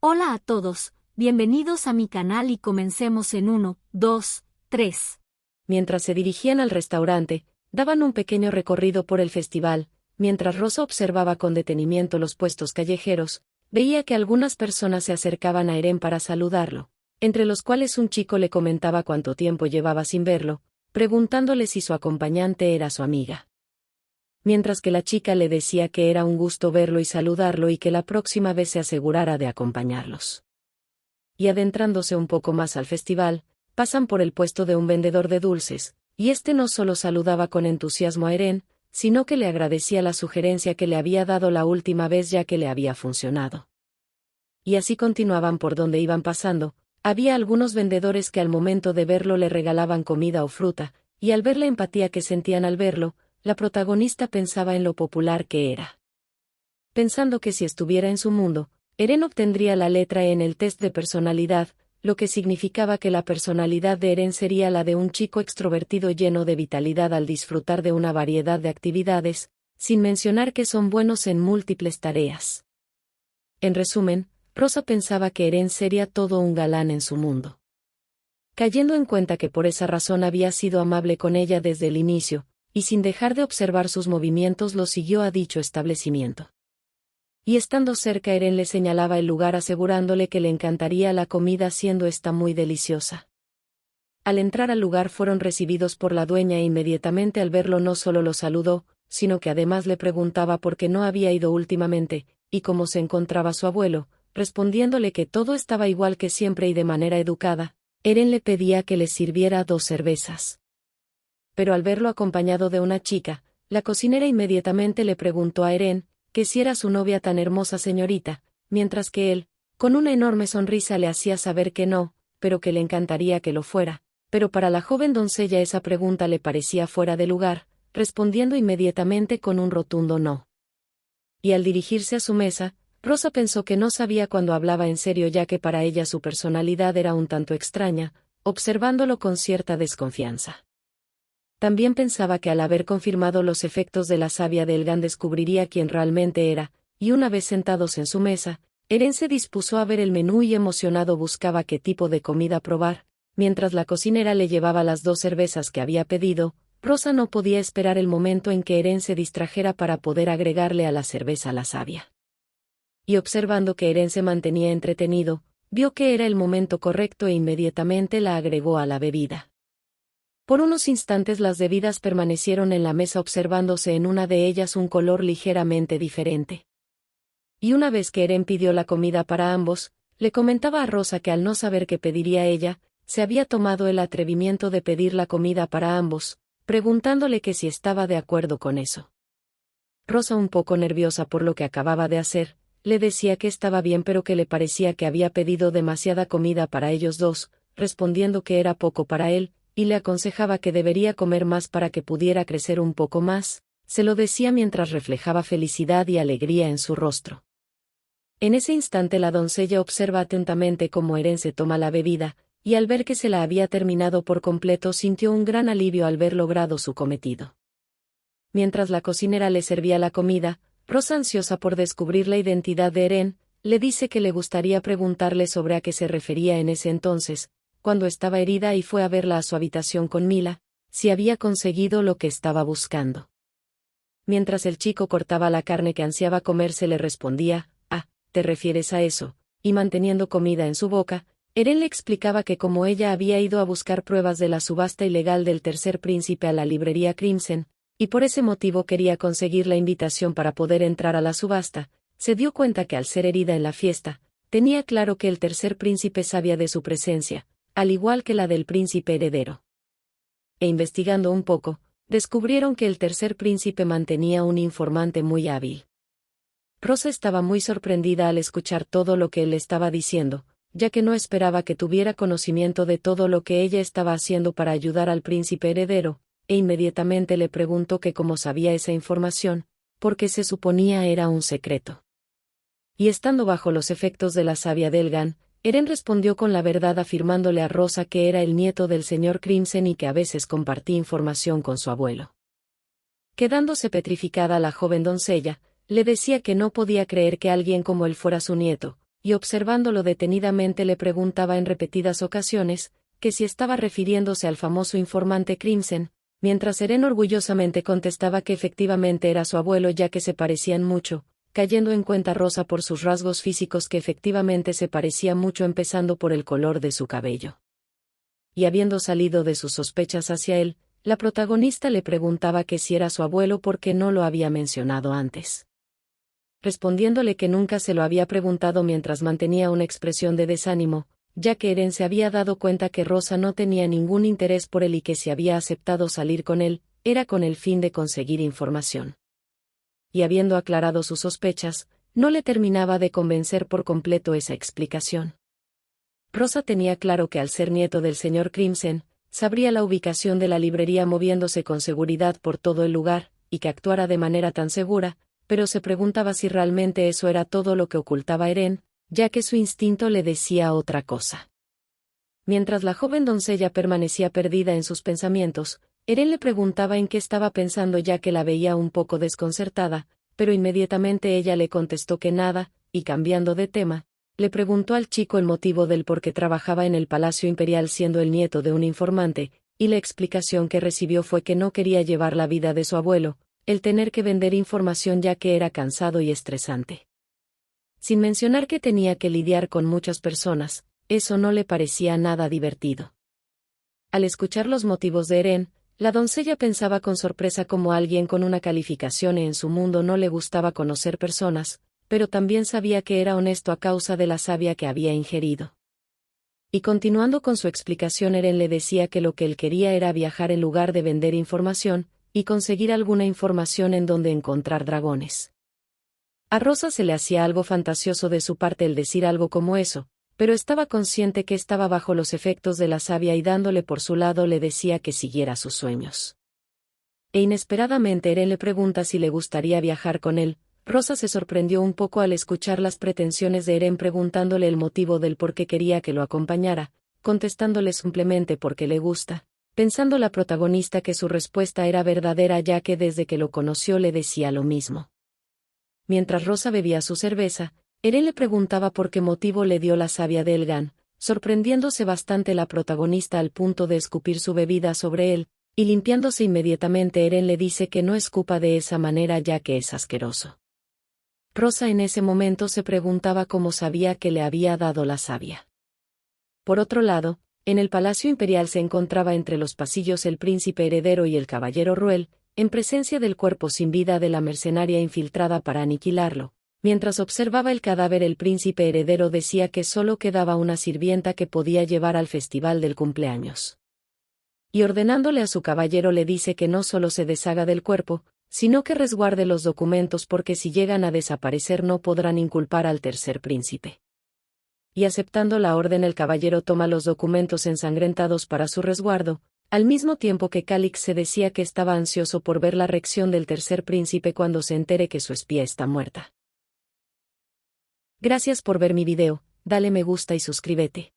Hola a todos, bienvenidos a mi canal y comencemos en 1, 2, 3. Mientras se dirigían al restaurante, daban un pequeño recorrido por el festival. Mientras Rosa observaba con detenimiento los puestos callejeros, veía que algunas personas se acercaban a Eren para saludarlo, entre los cuales un chico le comentaba cuánto tiempo llevaba sin verlo, preguntándole si su acompañante era su amiga. Mientras que la chica le decía que era un gusto verlo y saludarlo y que la próxima vez se asegurara de acompañarlos. Y adentrándose un poco más al festival, pasan por el puesto de un vendedor de dulces, y este no solo saludaba con entusiasmo a Eren, sino que le agradecía la sugerencia que le había dado la última vez ya que le había funcionado. Y así continuaban por donde iban pasando. Había algunos vendedores que al momento de verlo le regalaban comida o fruta, y al ver la empatía que sentían al verlo, la protagonista pensaba en lo popular que era. Pensando que si estuviera en su mundo, Eren obtendría la letra E en el test de personalidad, lo que significaba que la personalidad de Eren sería la de un chico extrovertido lleno de vitalidad al disfrutar de una variedad de actividades, sin mencionar que son buenos en múltiples tareas. En resumen, Rosa pensaba que Eren sería todo un galán en su mundo. Cayendo en cuenta que por esa razón había sido amable con ella desde el inicio, y sin dejar de observar sus movimientos lo siguió a dicho establecimiento. Y estando cerca Eren le señalaba el lugar asegurándole que le encantaría la comida siendo esta muy deliciosa. Al entrar al lugar fueron recibidos por la dueña e inmediatamente al verlo no solo lo saludó, sino que además le preguntaba por qué no había ido últimamente, y cómo se encontraba su abuelo, respondiéndole que todo estaba igual que siempre y de manera educada. Eren le pedía que le sirviera 2 cervezas. Pero al verlo acompañado de una chica, la cocinera inmediatamente le preguntó a Eren que si era su novia tan hermosa señorita, mientras que él, con una enorme sonrisa le hacía saber que no, pero que le encantaría que lo fuera, pero para la joven doncella esa pregunta le parecía fuera de lugar, respondiendo inmediatamente con un rotundo no. Y al dirigirse a su mesa, Rosa pensó que no sabía cuando hablaba en serio ya que para ella su personalidad era un tanto extraña, observándolo con cierta desconfianza. También pensaba que al haber confirmado los efectos de la savia de Elgan descubriría quién realmente era, y una vez sentados en su mesa, Eren se dispuso a ver el menú y emocionado buscaba qué tipo de comida probar. Mientras la cocinera le llevaba las 2 cervezas que había pedido, Rosa no podía esperar el momento en que Eren se distrajera para poder agregarle a la cerveza la savia. Y observando que Eren se mantenía entretenido, vio que era el momento correcto e inmediatamente la agregó a la bebida. Por unos instantes las bebidas permanecieron en la mesa observándose en una de ellas un color ligeramente diferente. Y una vez que Eren pidió la comida para ambos, le comentaba a Rosa que al no saber qué pediría ella, se había tomado el atrevimiento de pedir la comida para ambos, preguntándole que si estaba de acuerdo con eso. Rosa, un poco nerviosa por lo que acababa de hacer, le decía que estaba bien pero que le parecía que había pedido demasiada comida para ellos dos, respondiendo que era poco para él, y le aconsejaba que debería comer más para que pudiera crecer un poco más, se lo decía mientras reflejaba felicidad y alegría en su rostro. En ese instante la doncella observa atentamente cómo Eren se toma la bebida, y al ver que se la había terminado por completo sintió un gran alivio al ver logrado su cometido. Mientras la cocinera le servía la comida, Rosa, ansiosa por descubrir la identidad de Eren, le dice que le gustaría preguntarle sobre a qué se refería en ese entonces, cuando estaba herida y fue a verla a su habitación con Mila, si había conseguido lo que estaba buscando. Mientras el chico cortaba la carne que ansiaba comerse le respondía, ¿te refieres a eso? Y manteniendo comida en su boca, Eren le explicaba que como ella había ido a buscar pruebas de la subasta ilegal del tercer príncipe a la librería Crimson, y por ese motivo quería conseguir la invitación para poder entrar a la subasta, se dio cuenta que al ser herida en la fiesta, tenía claro que el tercer príncipe sabía de su presencia, al igual que la del príncipe heredero. E investigando un poco, descubrieron que el tercer príncipe mantenía un informante muy hábil. Rosa estaba muy sorprendida al escuchar todo lo que él estaba diciendo, ya que no esperaba que tuviera conocimiento de todo lo que ella estaba haciendo para ayudar al príncipe heredero, e inmediatamente le preguntó que cómo sabía esa información, porque se suponía era un secreto. Y estando bajo los efectos de la savia de Elgan, Eren respondió con la verdad afirmándole a Rosa que era el nieto del señor Crimson y que a veces compartía información con su abuelo. Quedándose petrificada la joven doncella, le decía que no podía creer que alguien como él fuera su nieto, y observándolo detenidamente le preguntaba en repetidas ocasiones, que si estaba refiriéndose al famoso informante Crimson, mientras Eren orgullosamente contestaba que efectivamente era su abuelo ya que se parecían mucho, cayendo en cuenta Rosa por sus rasgos físicos que efectivamente se parecía mucho empezando por el color de su cabello. Y habiendo salido de sus sospechas hacia él, la protagonista le preguntaba que si era su abuelo porque no lo había mencionado antes. Respondiéndole que nunca se lo había preguntado mientras mantenía una expresión de desánimo, ya que Eren se había dado cuenta que Rosa no tenía ningún interés por él y que si había aceptado salir con él, era con el fin de conseguir información. Y habiendo aclarado sus sospechas, no le terminaba de convencer por completo esa explicación. Rosa tenía claro que al ser nieto del señor Crimson, sabría la ubicación de la librería moviéndose con seguridad por todo el lugar, y que actuara de manera tan segura, pero se preguntaba si realmente eso era todo lo que ocultaba Eren, ya que su instinto le decía otra cosa. Mientras la joven doncella permanecía perdida en sus pensamientos, Eren le preguntaba en qué estaba pensando ya que la veía un poco desconcertada, pero inmediatamente ella le contestó que nada, y cambiando de tema, le preguntó al chico el motivo del por qué trabajaba en el Palacio Imperial siendo el nieto de un informante, y la explicación que recibió fue que no quería llevar la vida de su abuelo, el tener que vender información ya que era cansado y estresante. Sin mencionar que tenía que lidiar con muchas personas, eso no le parecía nada divertido. Al escuchar los motivos de Eren, la doncella pensaba con sorpresa cómo alguien con una calificación en su mundo no le gustaba conocer personas, pero también sabía que era honesto a causa de la savia que había ingerido. Y continuando con su explicación, Eren le decía que lo que él quería era viajar en lugar de vender información, y conseguir alguna información en donde encontrar dragones. A Rosa se le hacía algo fantasioso de su parte el decir algo como eso, pero estaba consciente que estaba bajo los efectos de la savia y dándole por su lado le decía que siguiera sus sueños. E inesperadamente Eren le pregunta si le gustaría viajar con él. Rosa se sorprendió un poco al escuchar las pretensiones de Eren preguntándole el motivo del por qué quería que lo acompañara, contestándole simplemente porque le gusta, pensando la protagonista que su respuesta era verdadera ya que desde que lo conoció le decía lo mismo. Mientras Rosa bebía su cerveza, Eren le preguntaba por qué motivo le dio la savia de Elgan, sorprendiéndose bastante la protagonista al punto de escupir su bebida sobre él, y limpiándose inmediatamente Eren le dice que no escupa de esa manera ya que es asqueroso. Rosa en ese momento se preguntaba cómo sabía que le había dado la savia. Por otro lado, en el Palacio Imperial se encontraba entre los pasillos el príncipe heredero y el caballero Ruel, en presencia del cuerpo sin vida de la mercenaria infiltrada para aniquilarlo. Mientras observaba el cadáver el príncipe heredero decía que solo quedaba una sirvienta que podía llevar al festival del cumpleaños. Y ordenándole a su caballero le dice que no solo se deshaga del cuerpo, sino que resguarde los documentos porque si llegan a desaparecer no podrán inculpar al tercer príncipe. Y aceptando la orden el caballero toma los documentos ensangrentados para su resguardo, al mismo tiempo que Calix se decía que estaba ansioso por ver la reacción del tercer príncipe cuando se entere que su espía está muerta. Gracias por ver mi video, dale me gusta y suscríbete.